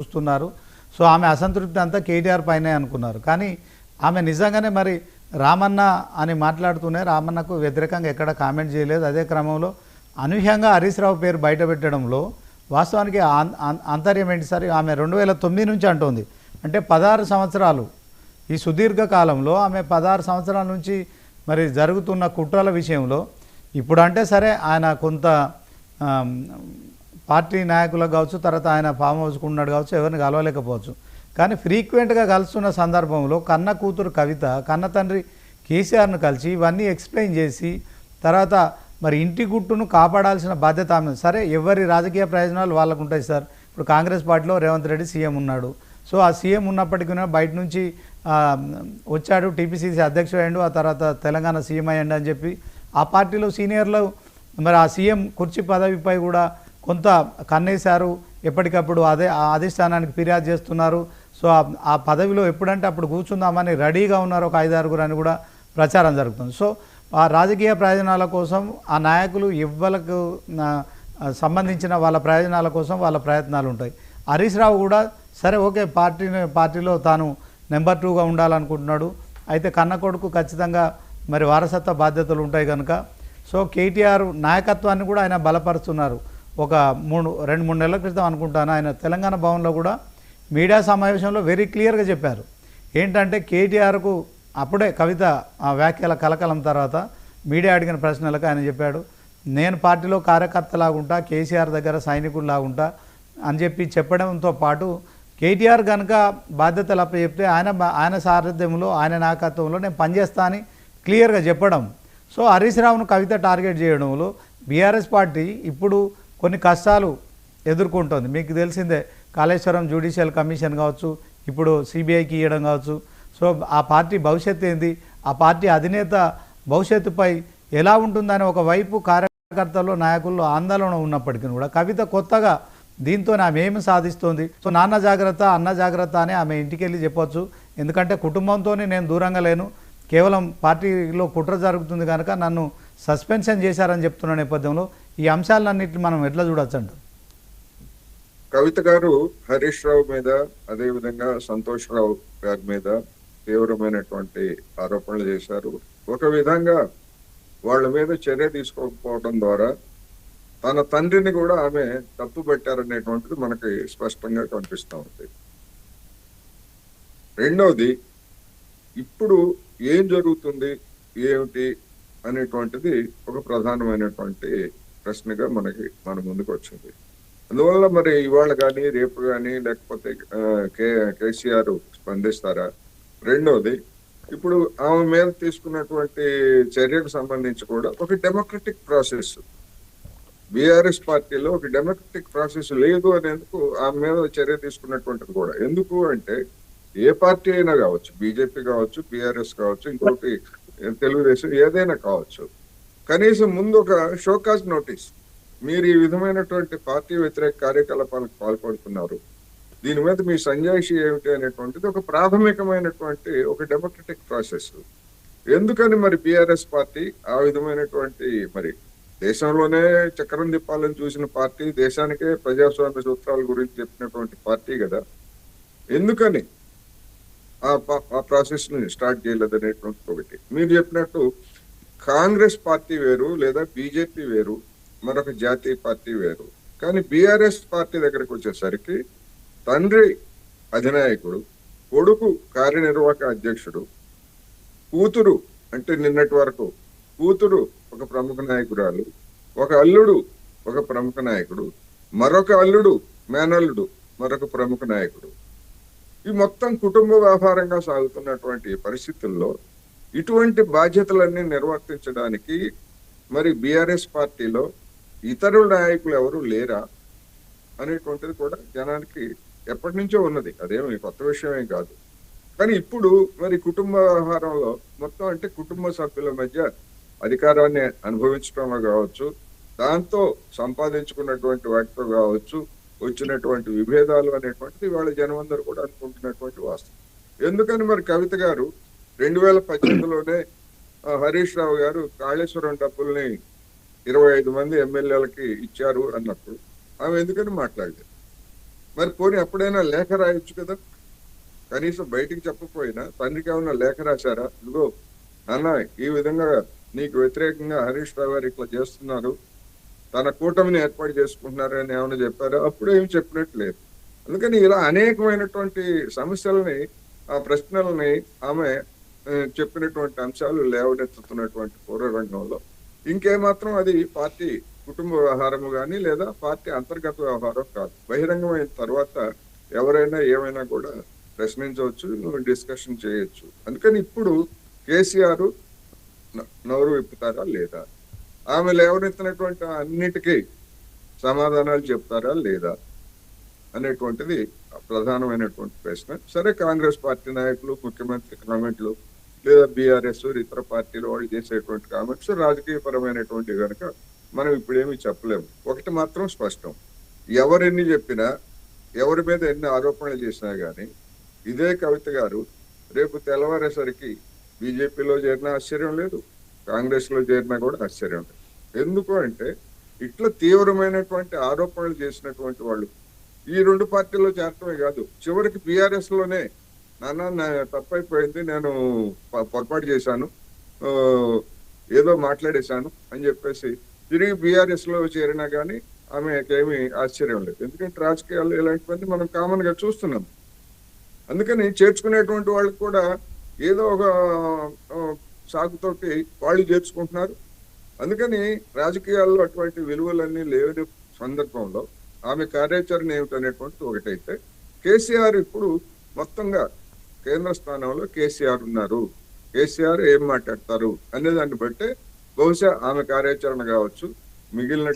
చూస్తున్నారు. సో ఆమె అసంతృప్తి అంతా కేటీఆర్ పైనే అనుకున్నారు. కానీ ఆమె నిజంగానే మరి రామన్న అని మాట్లాడుతూనే రామన్నకు వ్యతిరేకంగా ఎక్కడ కామెంట్ చేయలేదు. అదే క్రమంలో అనూహ్యంగా హరీష్ రావు పేరు బయట పెట్టడంలో వాస్తవానికి ఆంతర్యం ఏంటి సార్? ఆమె 2009 నుంచి అంటోంది. అంటే 16 సంవత్సరాలు ఈ సుదీర్ఘ కాలంలో ఆమె 16 సంవత్సరాల నుంచి మరి జరుగుతున్న కుట్రల విషయంలో ఇప్పుడు అంటే సరే ఆయన కొంత పార్టీ నాయకులకు కావచ్చు, తర్వాత ఆయన ఫామ్ హౌస్కు ఉన్నాడు కావచ్చు, ఎవరిని కలవలేకపోవచ్చు. కానీ ఫ్రీక్వెంట్గా కలుస్తున్న సందర్భంలో కన్న కూతురు కవిత కన్న తండ్రి కేసీఆర్ను కలిసి ఇవన్నీ ఎక్స్ప్లెయిన్ చేసి తర్వాత మరి ఇంటి గుట్టును కాపాడాల్సిన బాధ్యత ఆమె. సరే ఎవరి రాజకీయ ప్రయోజనాలు వాళ్ళకు ఉంటాయి సార్. ఇప్పుడు కాంగ్రెస్ పార్టీలో రేవంత్ రెడ్డి సీఎం ఉన్నాడు. సో ఆ సీఎం ఉన్నప్పటికీ బయట నుంచి వచ్చాడు, టీపీసీసీ అధ్యక్షుడు అయ్యాడు, ఆ తర్వాత తెలంగాణ సీఎం అయ్యండి అని చెప్పి ఆ పార్టీలో సీనియర్లు మరి ఆ సీఎం కుర్చీ పదవిపై కూడా కొంత కన్నేశారు. ఎప్పటికప్పుడు అదే అధిష్టానానికి ఫిర్యాదు చేస్తున్నారు. సో ఆ పదవిలో ఎప్పుడంటే అప్పుడు కూర్చుందామని రెడీగా ఉన్నారు ఒక 5-6 అని కూడా ప్రచారం జరుగుతుంది. సో ఆ రాజకీయ ప్రయోజనాల కోసం ఆ నాయకులు ఇవ్వలకు సంబంధించిన వాళ్ళ ప్రయోజనాల కోసం వాళ్ళ ప్రయత్నాలు ఉంటాయి. హరీష్ రావు కూడా సరే ఓకే పార్టీలో తాను నెంబర్ 2గా ఉండాలనుకుంటున్నాడు. అయితే కన్న కొడుకు ఖచ్చితంగా మరి వారసత్వ బాధ్యతలు ఉంటాయి కనుక సో కేటీఆర్ నాయకత్వాన్ని కూడా ఆయన బలపరుస్తున్నారు. ఒక 2-3 నెలల క్రితం అనుకుంటాను ఆయన తెలంగాణ భవన్లో కూడా మీడియా సమావేశంలో వెరీ క్లియర్గా చెప్పారు. ఏంటంటే కేటీఆర్కు అప్పుడే కవిత ఆ వ్యాఖ్యల కలకలం తర్వాత మీడియా అడిగిన ప్రశ్నలకు ఆయన చెప్పాడు, నేను పార్టీలో కార్యకర్తలాగుంటా, కేసీఆర్ దగ్గర సైనికుల్లాగుంటా అని చెప్పడంతో పాటు కేటీఆర్ కనుక బాధ్యతలు అప్పచెప్తే ఆయన సారథ్యంలో ఆయన నాయకత్వంలో నేను పనిచేస్తా అని క్లియర్గా చెప్పడం. సో హరీష్ రావును కవిత టార్గెట్ చేయడంలో బీఆర్ఎస్ పార్టీ ఇప్పుడు కొన్ని కష్టాలు ఎదుర్కొంటుంది. మీకు తెలిసిందే, కాళేశ్వరం జ్యుడిషియల్ కమిషన్ కావచ్చు, ఇప్పుడు సిబిఐకి ఇవ్వడం కావచ్చు. సో ఆ పార్టీ భవిష్యత్తు ఏంది, ఆ పార్టీ అధినేత భవిష్యత్తుపై ఎలా ఉంటుందని ఒకవైపు కార్యకర్తల్లో నాయకుల్లో ఆందోళన ఉన్నప్పటికీ కూడా కవిత కొత్తగా దీంతో ఆమె ఏమి సాధిస్తుంది. సో నాన్న జాగ్రత్త అన్న జాగ్రత్త అని ఆమె ఇంటికి వెళ్ళి చెప్పొచ్చు. ఎందుకంటే కుటుంబంతో నేను దూరంగా లేను, కేవలం పార్టీలో కుట్ర జరుగుతుంది కనుక నన్ను సస్పెన్షన్ చేశారని చెప్తున్న నేపథ్యంలో ఈ అంశాలన్నింటినీ మనం ఎట్లా చూడొచ్చు అంటారు? కవిత గారు హరీష్ రావు మీద, అదేవిధంగా సంతోష్ రావు గారి మీద తీవ్రమైనటువంటి ఆరోపణలు చేశారు. ఒక విధంగా వాళ్ళ మీద చర్య తీసుకోకపోవడం ద్వారా తన తండ్రిని కూడా ఆమె తప్పు పెట్టారనేటువంటిది మనకి స్పష్టంగా కనిపిస్తూ ఉంది. రెండవది, ఇప్పుడు ఏం జరుగుతుంది ఏమిటి అనేటువంటిది ఒక ప్రధానమైనటువంటి ప్రశ్నగా మన ముందుకు వచ్చింది. అందువల్ల మరి ఇవాళ కానీ రేపు కానీ లేకపోతే కేసీఆర్ స్పందిస్తారా? రెండోది, ఇప్పుడు ఆమె మీద తీసుకున్నటువంటి చర్యకు సంబంధించి కూడా ఒక డెమోక్రటిక్ ప్రాసెస్, బీఆర్ఎస్ పార్టీలో ఒక డెమోక్రటిక్ ప్రాసెస్ లేదు అనేందుకు ఆమె మీద చర్య తీసుకున్నటువంటిది కూడా. ఎందుకు అంటే ఏ పార్టీ అయినా కావచ్చు, బీజేపీ కావచ్చు, బీఆర్ఎస్ కావచ్చు, ఇంకోటి తెలుగుదేశం, ఏదైనా కావచ్చు, కనీసం ముందు ఒక షోకాజ్ నోటీస్, మీరు ఈ విధమైనటువంటి పార్టీ వ్యతిరేక కార్యకలాపాలకు పాల్పడుతున్నారు, దీని మీద మీ సంజాయిషి ఏమిటి అనేటువంటిది ఒక ప్రాథమికమైనటువంటి ఒక డెమోక్రటిక్ ప్రాసెస్. ఎందుకని మరి బీఆర్ఎస్ పార్టీ ఆ విధమైనటువంటి, మరి దేశంలోనే చక్రం తిప్పాలని చూసిన పార్టీ, దేశానికే ప్రజాస్వామ్య సూత్రాల గురించి చెప్పినటువంటి పార్టీ కదా, ఎందుకని ఆ ప్రాసెస్ ని స్టార్ట్ చేయలేదు అనేటువంటి ఒకటి. మీరు చెప్పినట్టు కాంగ్రెస్ పార్టీ వేరు, లేదా బీజేపీ వేరు, మరొక జాతీయ పార్టీ వేరు. కానీ బీఆర్ఎస్ పార్టీ దగ్గరకు వచ్చేసరికి తండ్రి అధినాయకుడు, కొడుకు కార్యనిర్వాహక అధ్యక్షుడు, కూతురు అంటే నిన్నటి వరకు కూతురు ఒక ప్రముఖ నాయకురాలు, ఒక అల్లుడు ఒక ప్రముఖ నాయకుడు, మరొక అల్లుడు మేనల్లుడు మరొక ప్రముఖ నాయకుడు. ఈ మొత్తం కుటుంబ వ్యవహారంగా సాగుతున్నటువంటి పరిస్థితుల్లో ఇటువంటి బాధ్యతలన్నీ నిర్వర్తించడానికి మరి బీఆర్ఎస్ పార్టీలో ఇతరుల నాయకులు ఎవరు లేరా అనేటువంటిది కూడా జనానికి ఎప్పటి నుంచో ఉన్నది, అదేమి కొత్త విషయమే కాదు. కానీ ఇప్పుడు మరి కుటుంబ వ్యవహారంలో మొత్తం అంటే కుటుంబ సభ్యుల మధ్య అధికారాన్ని అనుభవించడంలో కావచ్చు, దాంతో సంపాదించుకున్నటువంటి వాటితో కావచ్చు, వచ్చినటువంటి విభేదాలు అనేటువంటిది వాళ్ళ జనమందరూ కూడా అనుకుంటున్నటువంటి వాస్తవం. ఎందుకని మరి కవిత గారు 2018లోనే హరీష్ రావు గారు కాళేశ్వరం డబ్బుల్ని 25 మంది ఎమ్మెల్యేలకి ఇచ్చారు అన్నప్పుడు ఆమె ఎందుకని మాట్లాడలేదు? మరి పోనీ ఎప్పుడైనా లేఖ రాయొచ్చు కదా, కనీసం బయటికి చెప్పకపోయినా తండ్రికి ఏమన్నా లేఖ రాశారా, ఇదిగో నాన్న ఈ విధంగా నీకు వ్యతిరేకంగా హరీష్ రావు గారు ఇట్లా చేస్తున్నారు, తన కూటమిని ఏర్పాటు చేసుకుంటున్నారు అని ఏమైనా చెప్పారా? అప్పుడు ఏమి చెప్పినట్టు లేదు. అందుకని ఇలా అనేకమైనటువంటి సమస్యలని, ఆ ప్రశ్నలని ఆమె చెప్పినటువంటి అంశాలు లేవనెత్తుతున్నటువంటి పూర్వరంగంలో ఇంకేమాత్రం అది పార్టీ కుటుంబ వ్యవహారము కానీ లేదా పార్టీ అంతర్గత వ్యవహారం కాదు. బహిరంగమైన తర్వాత ఎవరైనా ఏమైనా కూడా ప్రశ్నించవచ్చు, డిస్కషన్ చేయొచ్చు. అందుకని ఇప్పుడు కేసీఆర్ నోరు విప్పుతారా లేదా, ఆమె లేవనెత్తినటువంటి అన్నిటికీ సమాధానాలు చెప్తారా లేదా అనేటువంటిది ప్రధానమైనటువంటి ప్రశ్న. సరే, కాంగ్రెస్ పార్టీ నాయకులు, ముఖ్యమంత్రి కామెంట్లు లేదా బీఆర్ఎస్ ఇతర పార్టీలు వాళ్ళు చేసేటువంటి కామెంట్స్ రాజకీయపరమైనటువంటి కనుక మనం ఇప్పుడేమీ చెప్పలేము. ఒకటి మాత్రం స్పష్టం, ఎవరెన్ని చెప్పినా, ఎవరి మీద ఎన్ని ఆరోపణలు చేసినా గానీ ఇదే కవిత గారు రేపు తెల్లవారేసరికి బీజేపీలో చేరినా ఆశ్చర్యం లేదు, కాంగ్రెస్ లో చేరినా కూడా ఆశ్చర్యం లేదు. ఎందుకు అంటే ఇట్లా తీవ్రమైనటువంటి ఆరోపణలు చేసినటువంటి వాళ్ళు ఈ రెండు పార్టీల్లో చేరటమే కాదు, చివరికి బీఆర్ఎస్ లోనే నాన్న తప్పైపోయింది, నేను పొరపాటు చేశాను, ఏదో మాట్లాడేశాను అని చెప్పేసి తిరిగి బీఆర్ఎస్ లో చేరినా కానీ ఆమెకేమీ ఆశ్చర్యం లేదు. ఎందుకంటే రాజకీయాల్లో ఇలాంటివన్నీ మనం కామన్ గా చూస్తున్నాం. అందుకని చేర్చుకునేటువంటి వాళ్ళకి కూడా ఏదో ఒక సాగుతోటి వాళ్ళు చేర్చుకుంటున్నారు. అందుకని రాజకీయాల్లో అటువంటి విలువలన్నీ లేని సందర్భంలో ఆమె కార్యాచరణ ఏమిటనేటువంటిది ఒకటైతే, కేసీఆర్ ఇప్పుడు మొత్తంగా కేంద్ర స్థానంలో కేసీఆర్ ఉన్నారు, కేసీఆర్ ఏం మాట్లాడతారు అనే దాన్ని బట్టే బహుశా ఆమె కార్యాచరణ కావచ్చు, మిగిలిన